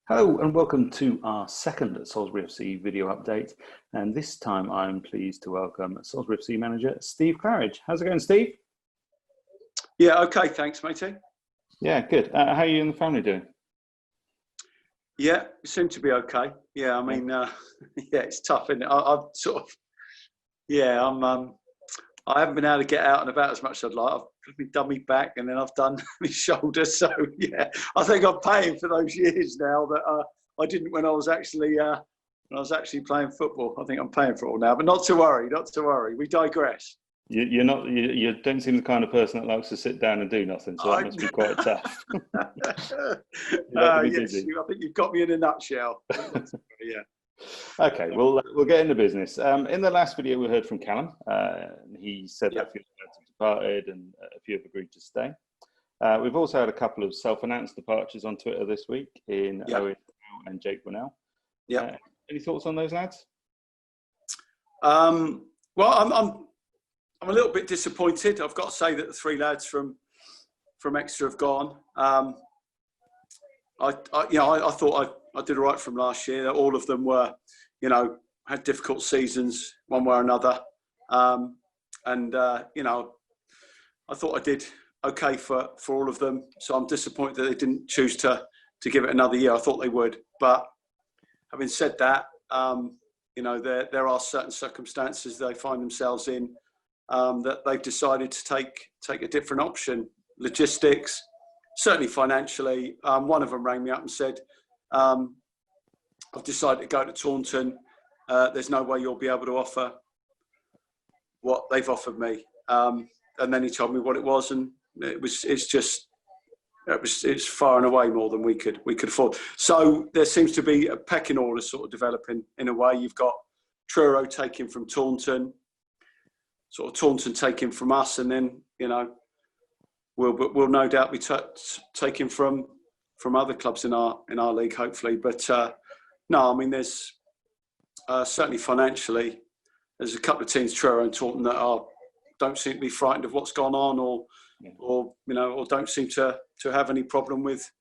Hello and welcome to our second Salisbury FC video update. And this time I'm pleased to welcome Salisbury FC Manager Steve Claridge. How's it going, Steve? Yeah, okay, thanks, matey. Yeah, good. How are you and the family doing? Yeah, we seem to be okay. Yeah, I mean, yeah, it's tough, isn't it? I've sort of, yeah, I haven't been able to get out and about as much as I'd like. I've done my back and then I've done my shoulder. So yeah, I think I'm paying for those years now that I didn't when I was actually playing football. I think I'm paying for it all now. But not to worry, not to worry. We digress. You don't seem the kind of person that likes to sit down and do nothing, so that must be quite tough. Yes, busy. I think you've got me in a nutshell. Yeah. Okay, we'll get into business. In the last video, we heard from Callum. He said that a few have departed and a few have agreed to stay. We've also had a couple of self-announced departures on Twitter this week in Owen and Jake Winnell. Yeah. Any thoughts on those lads? Well, I'm a little bit disappointed. I've got to say that the three lads from Exeter have gone. I thought I did all right from last year. All of them were, had difficult seasons one way or another. I thought I did okay for all of them. So I'm disappointed that they didn't choose to give it another year. I thought they would. But having said that, there are certain circumstances they find themselves in that they've decided to take a different option. Logistics, certainly financially. One of them rang me up and said, I've decided to go to Taunton. There's no way you'll be able to offer what they've offered me. And then he told me what it was, and it's far and away more than we could afford. So there seems to be a pecking order sort of developing in a way. You've got Truro taking from Taunton, sort of Taunton taking from us, and then we'll no doubt be taking from other clubs in our league, hopefully. But no, I mean, there's certainly financially, there's a couple of teams, Truro and Taunton, that don't seem to be frightened of what's gone on, or don't seem to have any problem with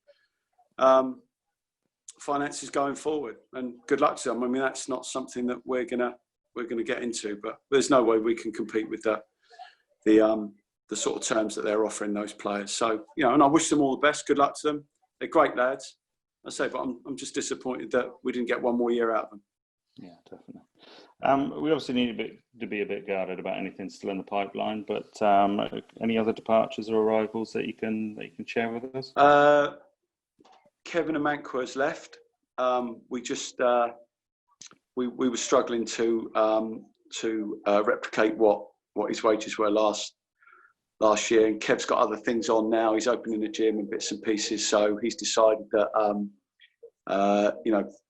finances going forward. And good luck to them. I mean, that's not something that we're gonna get into, but there's no way we can compete with the sort of terms that they're offering those players. So, and I wish them all the best. Good luck to them. They're great lads, I say, but I'm just disappointed that we didn't get one more year out of them. Yeah, definitely. We obviously need to be a bit guarded about anything still in the pipeline, but any other departures or arrivals that you can share with us? Kevin Amankwa has left. We were struggling to replicate what his wages were last year, and Kev's got other things on now. He's opening a gym and bits and pieces, so he's decided that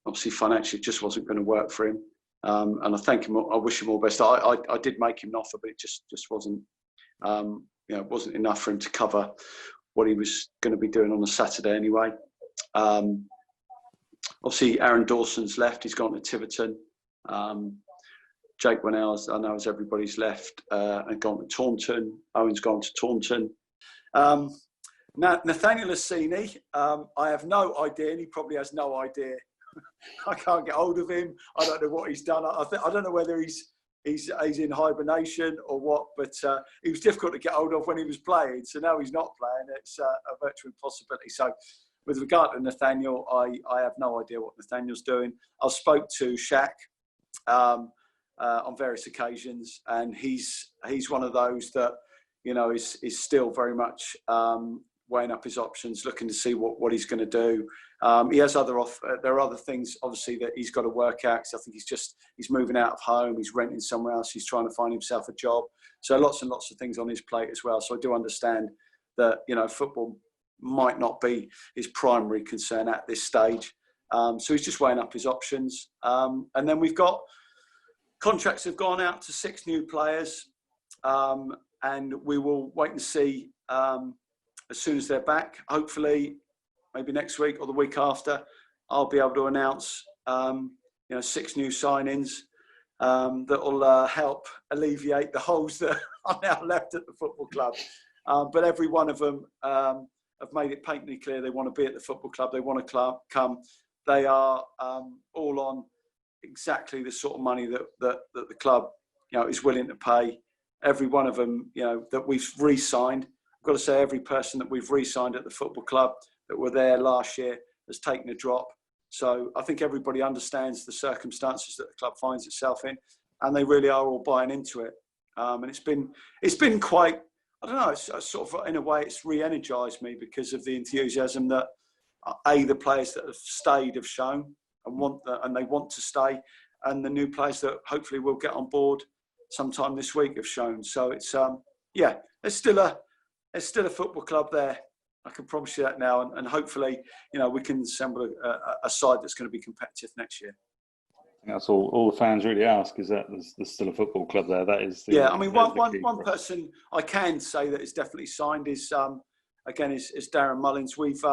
obviously financially it just wasn't going to work for him. And I thank him. I wish him all the best. I did make him an offer, but it just wasn't wasn't enough for him to cover what he was going to be doing on a Saturday anyway. Obviously, Aaron Dawson's left. He's gone to Tiverton. Jake Winnell, I know, as everybody's left and gone to Taunton. Owen's gone to Taunton. Now, Nathaniel Assini, I have no idea, and he probably has no idea. I can't get hold of him. I don't know what he's done. I don't know whether he's in hibernation or what, but he was difficult to get hold of when he was playing. So now he's not playing. It's a virtual impossibility. So with regard to Nathaniel, I have no idea what Nathaniel's doing. I spoke to Shaq on various occasions, and he's one of those that is still very much weighing up his options, looking to see what he's going to do. He has there are other things obviously that he's got to work out, because I think he's moving out of home, he's renting somewhere else, he's trying to find himself a job. So lots and lots of things on his plate as well. So I do understand that football might not be his primary concern at this stage. So he's just weighing up his options. And then we've got contracts have gone out to 6 new players, and we will wait and see as soon as they're back. Hopefully, maybe next week or the week after, I'll be able to announce 6 new signings that will help alleviate the holes that are now left at the football club. But every one of them have made it patently clear they want to be at the football club. They want to come. they are all on exactly the sort of money that the club, is willing to pay. Every one of them, that we've re-signed. I've got to say, every person that we've re-signed at the football club that were there last year has taken a drop. So I think everybody understands the circumstances that the club finds itself in, and they really are all buying into it. And it's been quite, I don't know, it's sort of, in a way, it's re-energised me because of the enthusiasm that the players that have stayed have shown and they want to stay, and the new players that hopefully will get on board sometime this week have shown. So it's there's still a football club there. I can promise you that now, and hopefully, we can assemble a side that's going to be competitive next year. I think that's all the fans really ask, is that there's still a football club there. That is one person I can say that is definitely signed is Darin Mullins. We've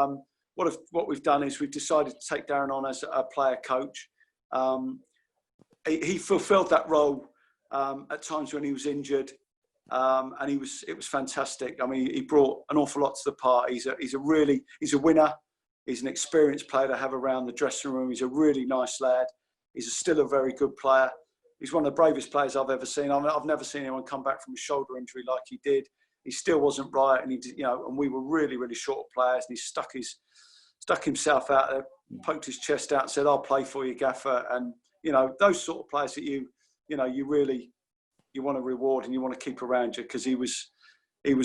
what we've done is we've decided to take Darin on as a player coach. He fulfilled that role at times when he was injured. And it was fantastic. I mean, he brought an awful lot to the party. He's a winner. He's an experienced player to have around the dressing room. He's a really nice lad. He's still a very good player. He's one of the bravest players I've ever seen. I've never seen anyone come back from a shoulder injury like he did. He still wasn't right, and and we were really, really short of players. And he stuck himself out there, poked his chest out, and said, "I'll play for you, Gaffer." And those sort of players that you want to reward and you want to keep around you, because he was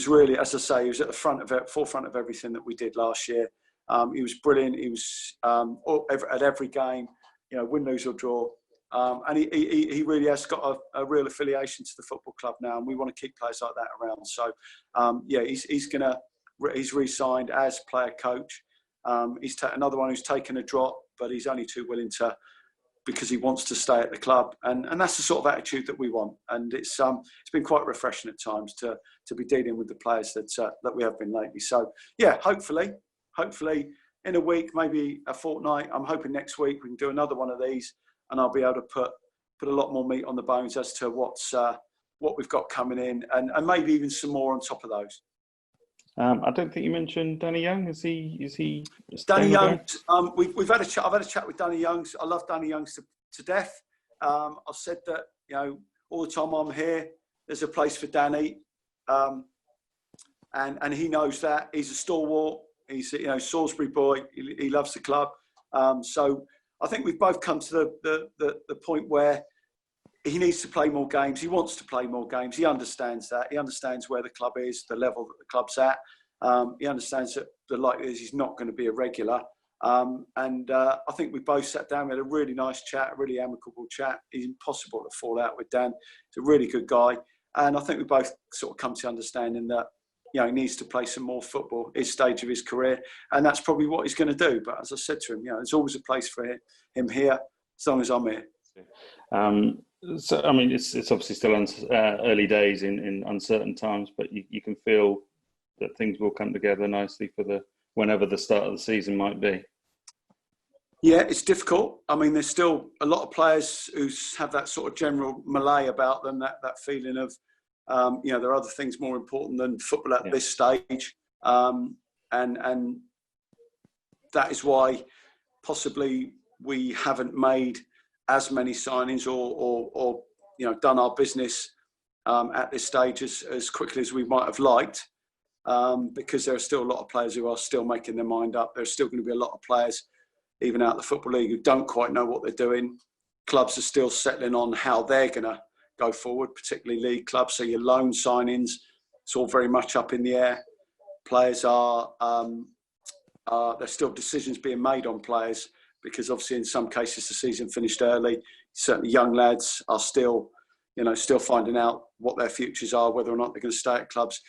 really, as I say, he was at the forefront of everything that we did last year. He was brilliant. He was at every game, win, lose or draw. And he really has got a real affiliation to the football club now, and we want to keep players like that around. So, he's re-signed as player coach. He's another one who's taken a drop, but he's only too willing to, because he wants to stay at the club, and that's the sort of attitude that we want. And it's been quite refreshing at times to be dealing with the players that we have been lately. So hopefully in a week, maybe a fortnight, I'm hoping next week we can do another one of these, and I'll be able to put a lot more meat on the bones as to what we've got coming in, and maybe even some more on top of those. I don't think you mentioned Danny Young. Is he? Danny Young. We've had a chat. I've had a chat with Danny Young. I love Danny Young to death. I've said that all the time I'm here, there's a place for Danny, and he knows that. He's a stalwart. He's Salisbury boy. He loves the club. So I think we've both come to the point where he needs to play more games. He wants to play more games. He understands that. He understands where the club is, the level that the club's at. He understands that the likelihood is he's not going to be a regular. And I think we both sat down. We had a really nice chat, a really amicable chat. It's impossible to fall out with Dan. He's a really good guy. And I think we both sort of come to understanding that, he needs to play some more football, his stage of his career. And that's probably what he's going to do. But as I said to him, there's always a place for him here, as long as I'm here. So, I mean, it's obviously still early days in uncertain times, but you can feel that things will come together nicely for whenever the start of the season might be. Yeah, it's difficult. I mean, there's still a lot of players who have that sort of general malaise about them, that feeling of, there are other things more important than football at this stage. And that is why possibly we haven't made as many signings or done our business at this stage as quickly as we might have liked, because there are still a lot of players who are still making their mind up. There's still going to be a lot of players, even out of the Football League, who don't quite know what they're doing. Clubs are still settling on how they're going to go forward, particularly league clubs. So your loan signings, it's all very much up in the air. Players there's still decisions being made on players, because obviously in some cases the season finished early. Certainly young lads are still finding out what their futures are, whether or not they're going to stay at clubs.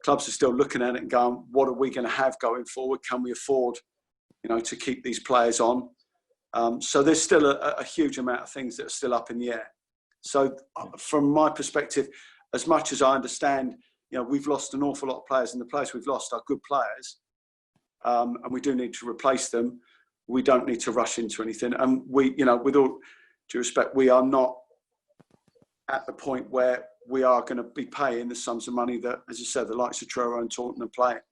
Clubs are still looking at it and going, what are we going to have going forward? Can we afford, to keep these players on? So there's still a huge amount of things that are still up in the air. So from my perspective, as much as I understand, we've lost an awful lot of players, and the players we've lost are good players, and we do need to replace them. We don't need to rush into anything. And we, with all due respect, we are not at the point where we are going to be paying the sums of money that, as I said, the likes of Truro and Taunton are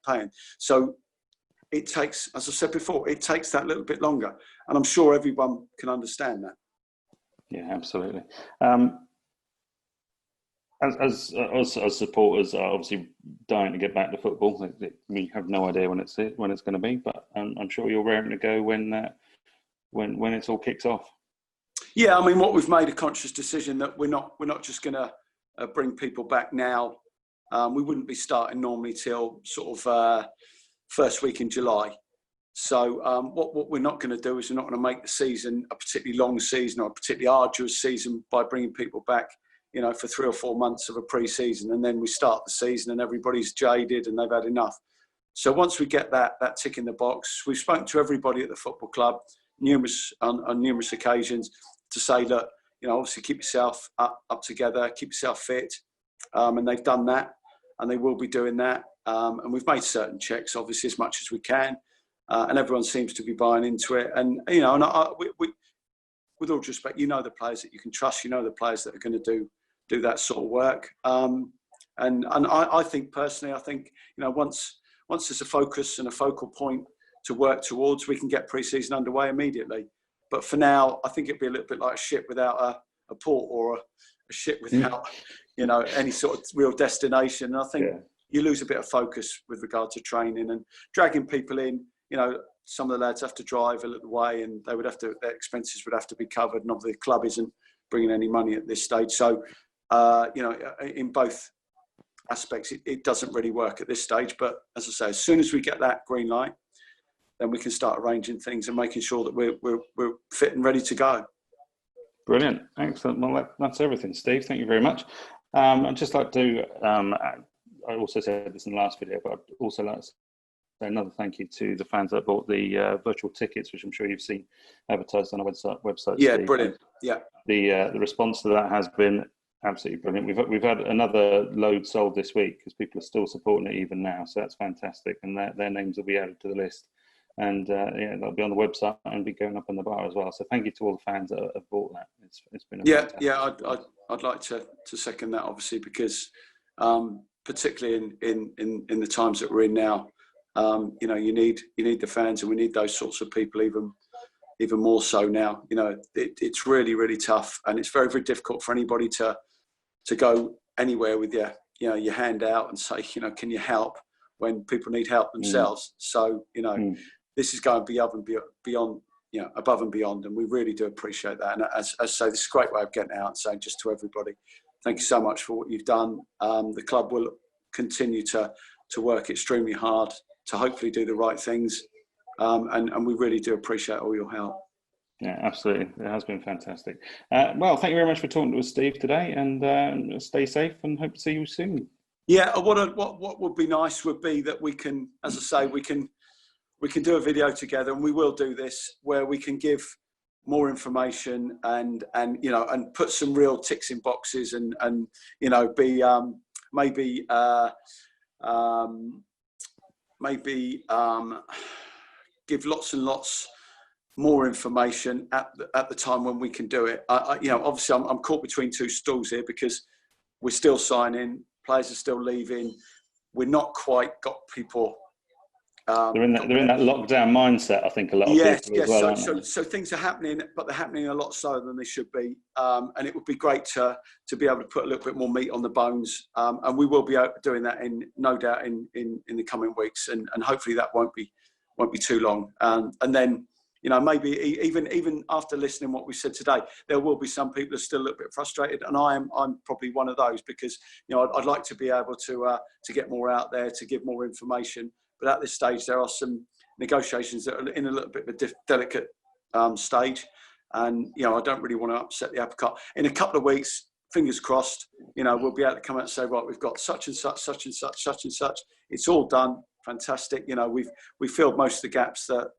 paying. So it takes, as I said before, it takes that little bit longer. And I'm sure everyone can understand that. Yeah, absolutely. As supporters are obviously dying to get back to football. We have no idea when it's going to be, but I'm sure you're raring to go when it all kicks off. Yeah, I mean, what we've made a conscious decision that we're not just going to bring people back now. We wouldn't be starting normally till sort of first week in July. So what we're not going to do is we're not going to make the season a particularly long season or a particularly arduous season by bringing people back, you know, for 3 or 4 months of a pre-season, and then we start the season and everybody's jaded and they've had enough. So once we get that tick in the box, we've spoken to everybody at the football club on numerous occasions to say, look, you know, obviously keep yourself up together, keep yourself fit, and they've done that, and they will be doing that. And we've made certain checks, obviously, as much as we can, and everyone seems to be buying into it. And you know, and we with all due respect, you know the players that you can trust, you know the players that are going to do that sort of work. And I think personally, you know, once there's a focus and a focal point to work towards, we can get pre-season underway immediately. But for now, I think it'd be a little bit like a ship without a port, or a ship without, you know, any sort of real destination. And I think you lose a bit of focus with regard to training and dragging people in. You know, some of the lads have to drive a little way, and their expenses would have to be covered. And obviously, the club isn't bringing any money at this stage. So, you know, in both aspects, it doesn't really work at this stage. But as I say, as soon as we get that green light, then we can start arranging things and making sure that we're fit and ready to go. Brilliant, excellent. Well, that's everything, Steve. Thank you very much. I'd just like to. I also said this in the last video, but I'd also like to say another thank you to the fans that bought the virtual tickets, which I'm sure you've seen advertised on our website. Yeah, Steve. Brilliant. Yeah. The response to that has been absolutely brilliant. We've had another load sold this week because people are still supporting it even now, so that's fantastic. And their names will be added to the list. And they'll be on the website and be going up on the bar as well. So thank you to all the fans that have bought that. It's been I'd like to second that, obviously, because particularly in the times that we're in now, you know, you need the fans, and we need those sorts of people even more so now. You know, it's really, really tough, and it's very, very difficult for anybody to go anywhere with your hand out and say, you know, can you help, when people need help themselves. So, you know, this is going beyond, you know, above and beyond, and we really do appreciate that. And as I say, this is a great way of getting out and saying just to everybody, thank you so much for what you've done. The club will continue to work extremely hard to hopefully do the right things, and we really do appreciate all your help. Yeah, absolutely. It has been fantastic. Well, thank you very much for talking to us, Steve, today, and stay safe, and hope to see you soon. Yeah, what would be nice would be that we can, as I say, we can do a video together, and we will do this, where we can give more information and you know, and put some real ticks in boxes, and you know, be maybe give lots and lots more information at the time when we can do it. You know, obviously I'm caught between two stools here, because we're still signing, players are still leaving. We're not quite got people. They're in that lockdown mindset, I think, a lot of people as well. So things are happening, but they're happening a lot slower than they should be. And it would be great to be able to put a little bit more meat on the bones. And we will be doing that no doubt in the coming weeks, and hopefully that won't be too long. And then, you know, maybe even after listening to what we said today, there will be some people who are still a little bit frustrated, and I'm probably one of those, because, you know, I'd like to be able to get more out there, to give more information. But at this stage, there are some negotiations that are in a little bit of a delicate stage, and, you know, I don't really want to upset the apple cart. In a couple of weeks, fingers crossed, you know, we'll be able to come out and say, right, we've got such and such, such and such, such and such. It's all done. Fantastic. You know, we've filled most of the gaps that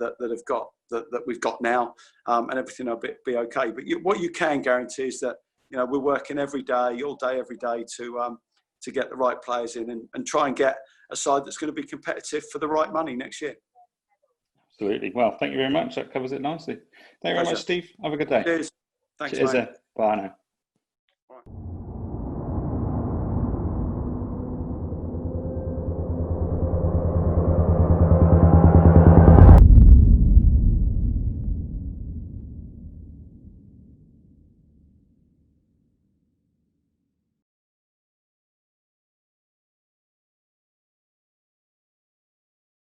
we've got now, and everything will be okay. But what you can guarantee is that, you know, we're working every day, all day, every day to get the right players in, and try and get a side that's going to be competitive for the right money next year. Absolutely. Well, thank you very much. That covers it nicely. Thank you very much, Steve. Have a good day. Cheers. Thanks, Cheers. mate. Bye now.